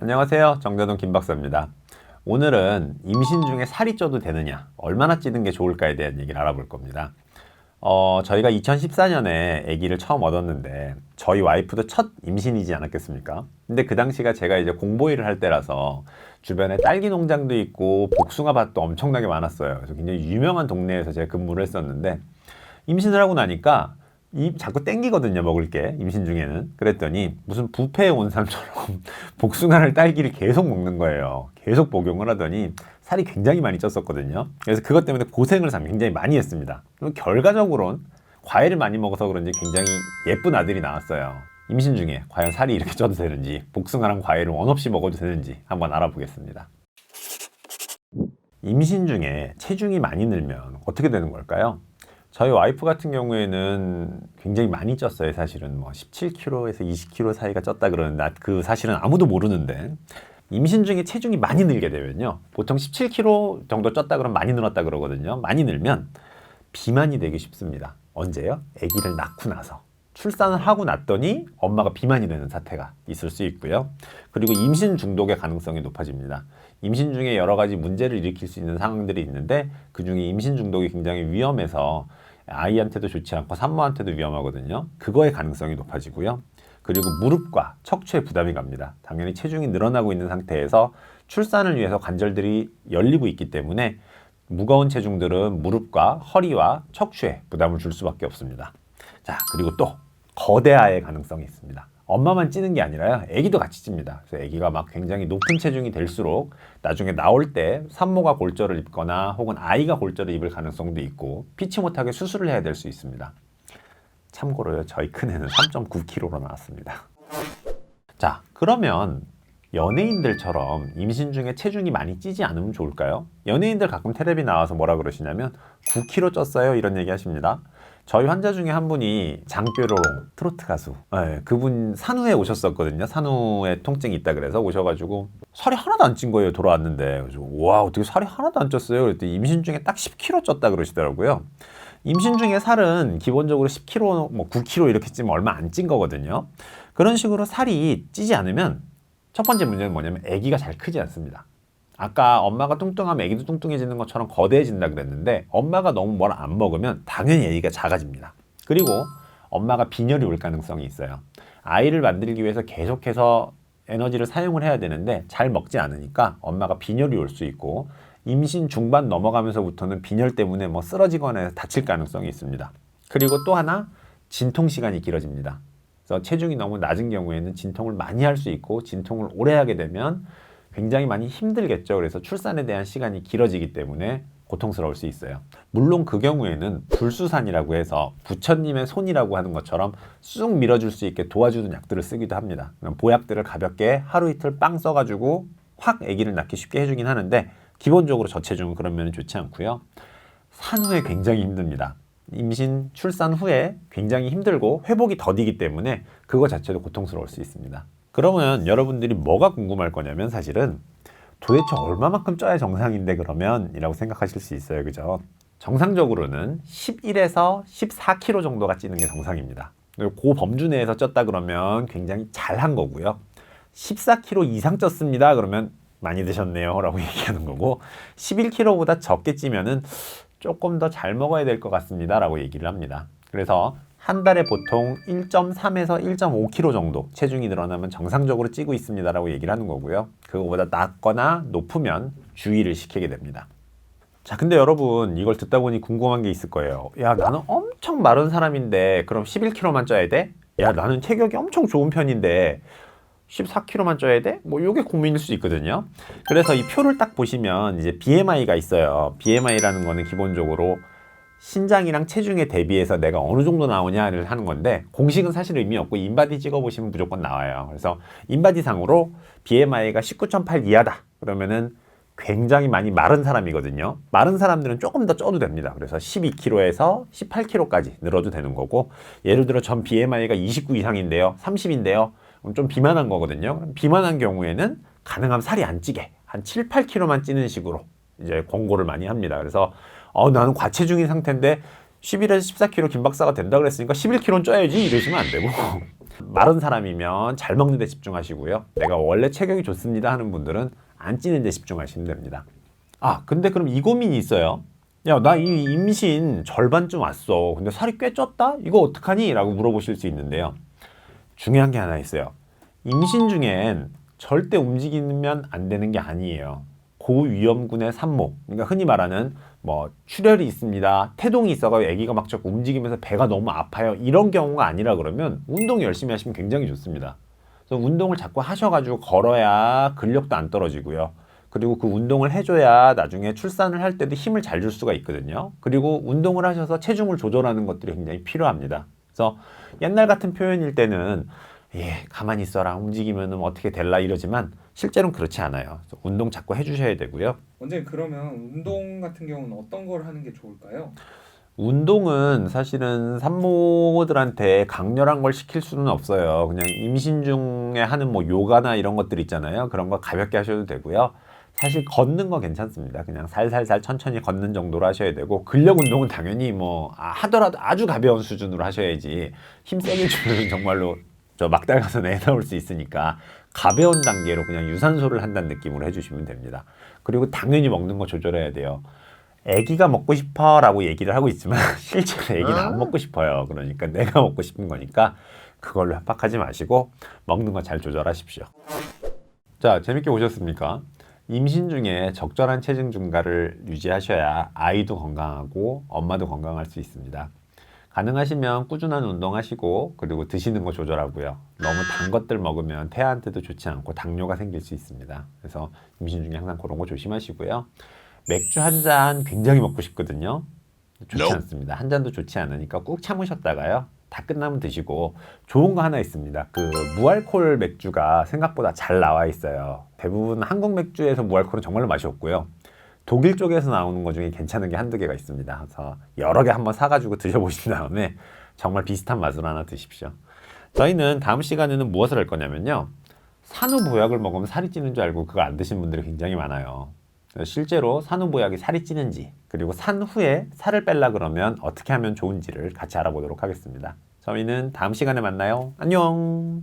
안녕하세요. 정대동 김박사입니다. 오늘은 임신 중에 살이 쪄도 되느냐, 얼마나 찌는 게 좋을까에 대한 얘기를 알아볼 겁니다. 저희가 2014년에 아기를 처음 얻었는데 저희 와이프도 첫 임신이지 않았겠습니까? 근데 그 당시가 제가 이제 공보일을 할 때라서 주변에 딸기 농장도 있고 복숭아 밭도 엄청나게 많았어요. 그래서 굉장히 유명한 동네에서 제가 근무를 했었는데 임신을 하고 나니까 자꾸 땡기거든요, 먹을 게, 임신 중에는. 그랬더니 무슨 뷔페에 온 사람처럼 복숭아를 딸기를 계속 먹는 거예요. 계속 복용을 하더니 살이 굉장히 많이 쪘었거든요. 그래서 그것 때문에 고생을 굉장히 많이 했습니다. 그리고 결과적으로는 과일을 많이 먹어서 그런지 굉장히 예쁜 아들이 나왔어요. 임신 중에 과연 살이 이렇게 쪄도 되는지, 복숭아랑 과일을 원 없이 먹어도 되는지 한번 알아보겠습니다. 임신 중에 체중이 많이 늘면 어떻게 되는 걸까요? 저희 와이프 같은 경우에는 굉장히 많이 쪘어요. 사실은 뭐 17kg에서 20kg 사이가 쪘다 그러는데 그 사실은 아무도 모르는데, 임신 중에 체중이 많이 늘게 되면요, 보통 17kg 정도 쪘다 그러면 많이 늘었다 그러거든요. 많이 늘면 비만이 되기 쉽습니다. 언제요? 아기를 낳고 나서. 출산을 하고 났더니 엄마가 비만이 되는 사태가 있을 수 있고요. 그리고 임신 중독의 가능성이 높아집니다. 임신 중에 여러 가지 문제를 일으킬 수 있는 상황들이 있는데 그중에 임신 중독이 굉장히 위험해서 아이한테도 좋지 않고 산모한테도 위험하거든요. 그거의 가능성이 높아지고요. 그리고 무릎과 척추에 부담이 갑니다. 당연히 체중이 늘어나고 있는 상태에서 출산을 위해서 관절들이 열리고 있기 때문에 무거운 체중들은 무릎과 허리와 척추에 부담을 줄 수밖에 없습니다. 자, 그리고 또 거대아의 가능성이 있습니다. 엄마만 찌는 게 아니라요, 아기도 같이 찝니다. 그래서 아기가 막 굉장히 높은 체중이 될수록 나중에 나올 때 산모가 골절을 입거나 혹은 아이가 골절을 입을 가능성도 있고 피치 못하게 수술을 해야 될 수 있습니다. 참고로요, 저희 큰애는 3.9kg로 나왔습니다. 자, 그러면 연예인들처럼 임신 중에 체중이 많이 찌지 않으면 좋을까요? 연예인들 가끔 텔레비 나와서 뭐라 그러시냐면 9kg 쪘어요 이런 얘기 하십니다. 저희 환자 중에 한 분이 장뾰로롱 트로트 가수, 그분 산후에 오셨었거든요. 산후에 통증이 있다 그래서 오셔가지고 살이 하나도 안 찐 거예요. 돌아왔는데 그래서 와, 어떻게 살이 하나도 안 쪘어요? 그랬더니 임신 중에 딱 10kg 쪘다 그러시더라고요. 임신 중에 살은 기본적으로 10kg, 뭐 9kg 이렇게 찌면 얼마 안 찐 거거든요. 그런 식으로 살이 찌지 않으면 첫 번째 문제는 뭐냐면 아기가 잘 크지 않습니다. 아까 엄마가 뚱뚱하면 아기도 뚱뚱해지는 것처럼 거대해진다 그랬는데 엄마가 너무 뭘 안 먹으면 당연히 아기가 작아집니다. 그리고 엄마가 빈혈이 올 가능성이 있어요. 아이를 만들기 위해서 계속해서 에너지를 사용을 해야 되는데 잘 먹지 않으니까 엄마가 빈혈이 올 수 있고, 임신 중반 넘어가면서부터는 빈혈 때문에 뭐 쓰러지거나 다칠 가능성이 있습니다. 그리고 또 하나, 진통 시간이 길어집니다. 그래서 체중이 너무 낮은 경우에는 진통을 많이 할 수 있고, 진통을 오래 하게 되면 굉장히 많이 힘들겠죠. 그래서 출산에 대한 시간이 길어지기 때문에 고통스러울 수 있어요. 물론 그 경우에는 불수산이라고 해서 부처님의 손이라고 하는 것처럼 쑥 밀어줄 수 있게 도와주는 약들을 쓰기도 합니다. 보약들을 가볍게 하루 이틀 빵 써가지고 확 아기를 낳기 쉽게 해주긴 하는데 기본적으로 저체중은 그런 면은 좋지 않고요. 산후에 굉장히 힘듭니다. 임신, 출산 후에 굉장히 힘들고 회복이 더디기 때문에 그거 자체도 고통스러울 수 있습니다. 그러면 여러분들이 뭐가 궁금할 거냐면 사실은 도대체 얼마만큼 쪄야 정상인데 그러면 이라고 생각하실 수 있어요. 그죠? 정상적으로는 11에서 14kg 정도가 찌는 게 정상입니다. 그리고 그 범주 내에서 쪘다 그러면 굉장히 잘한 거고요. 14kg 이상 쪘습니다 그러면 많이 드셨네요 라고 얘기하는 거고, 11kg보다 적게 찌면은 조금 더 잘 먹어야 될 것 같습니다 라고 얘기를 합니다. 그래서 한 달에 보통 1.3에서 1.5kg 정도 체중이 늘어나면 정상적으로 찌고 있습니다 라고 얘기를 하는 거고요. 그거보다 낮거나 높으면 주의를 시키게 됩니다. 자, 근데 여러분 이걸 듣다 보니 궁금한 게 있을 거예요. 야, 나는 엄청 마른 사람인데 그럼 11kg만 쪄야 돼? 야, 나는 체격이 엄청 좋은 편인데 14kg만 쪄야 돼? 뭐 이게 고민일 수 있거든요. 그래서 이 표를 딱 보시면 이제 BMI가 있어요. BMI라는 거는 기본적으로 신장이랑 체중에 대비해서 내가 어느 정도 나오냐를 하는 건데, 공식은 사실 의미 없고 인바디 찍어보시면 무조건 나와요. 그래서 인바디상으로 BMI가 19.8 이하다 그러면은 굉장히 많이 마른 사람이거든요. 마른 사람들은 조금 더 쪄도 됩니다. 그래서 12kg에서 18kg까지 늘어도 되는 거고, 예를 들어 전 BMI가 29 이상인데요, 30인데요, 좀 비만한 거거든요. 그럼 비만한 경우에는 가능하면 살이 안 찌게 한 7, 8kg만 찌는 식으로 이제 권고를 많이 합니다. 그래서 나는 과체중인 상태인데 11에서 14kg 김박사가 된다 그랬으니까 11kg는 쪄야지 이러시면 안 되고 마른 사람이면 잘 먹는 데 집중하시고요. 내가 원래 체격이 좋습니다 하는 분들은 안 찌는 데 집중하시면 됩니다. 아, 근데 그럼 이 고민이 있어요. 야, 나 이 임신 절반쯤 왔어. 근데 살이 꽤 쪘다? 이거 어떡하니? 라고 물어보실 수 있는데요. 중요한 게 하나 있어요. 임신 중엔 절대 움직이면 안 되는 게 아니에요. 고위험군의 산모, 그러니까 흔히 말하는 뭐 출혈이 있습니다, 태동이 있어가지고 아기가 막 자꾸 움직이면서 배가 너무 아파요, 이런 경우가 아니라 그러면 운동 열심히 하시면 굉장히 좋습니다. 그래서 운동을 자꾸 하셔가지고 걸어야 근력도 안 떨어지고요. 그리고 그 운동을 해줘야 나중에 출산을 할 때도 힘을 잘 줄 수가 있거든요. 그리고 운동을 하셔서 체중을 조절하는 것들이 굉장히 필요합니다. 그래서 옛날 같은 표현일 때는 가만히 있어라, 움직이면 어떻게 될라 이러지만 실제로는 그렇지 않아요. 그래서 운동 자꾸 해주셔야 되고요. 원장님, 그러면 운동 같은 경우는 어떤 걸 하는 게 좋을까요? 운동은 사실은 산모들한테 강렬한 걸 시킬 수는 없어요. 그냥 임신 중에 하는 뭐 요가나 이런 것들 있잖아요. 그런 거 가볍게 하셔도 되고요. 사실 걷는 거 괜찮습니다. 그냥 살살살 천천히 걷는 정도로 하셔야 되고, 근력 운동은 당연히 뭐 하더라도 아주 가벼운 수준으로 하셔야지 힘 세게 주면 정말로 저 막달 가서 애 나올 수 있으니까 가벼운 단계로 그냥 유산소를 한다는 느낌으로 해주시면 됩니다. 그리고 당연히 먹는 거 조절해야 돼요. 애기가 먹고 싶어라고 얘기를 하고 있지만 실제로 애기는 안 먹고 싶어요. 그러니까 내가 먹고 싶은 거니까 그걸로 협박하지 마시고 먹는 거 잘 조절하십시오. 자, 재밌게 보셨습니까? 임신 중에 적절한 체중 증가를 유지하셔야 아이도 건강하고 엄마도 건강할 수 있습니다. 가능하시면 꾸준한 운동하시고, 그리고 드시는 거 조절하고요. 너무 단 것들 먹으면 태아한테도 좋지 않고 당뇨가 생길 수 있습니다. 그래서 임신 중에 항상 그런 거 조심하시고요. 맥주 한 잔 굉장히 먹고 싶거든요. 좋지 않습니다. 한 잔도 좋지 않으니까 꾹 참으셨다가요, 다 끝나면 드시고. 좋은 거 하나 있습니다. 그 무알콜 맥주가 생각보다 잘 나와 있어요. 대부분 한국 맥주에서 무알콜은 정말로 맛이 없고요. 독일 쪽에서 나오는 것 중에 괜찮은 게 한두 개가 있습니다. 그래서 여러 개 한번 사가지고 드셔보신 다음에 정말 비슷한 맛으로 하나 드십시오. 저희는 다음 시간에는 무엇을 할 거냐면요, 산후보약을 먹으면 살이 찌는 줄 알고 그거 안 드신 분들이 굉장히 많아요. 실제로 산후보약이 살이 찌는지, 그리고 산 후에 살을 뺄라 그러면 어떻게 하면 좋은지를 같이 알아보도록 하겠습니다. 저희는 다음 시간에 만나요. 안녕.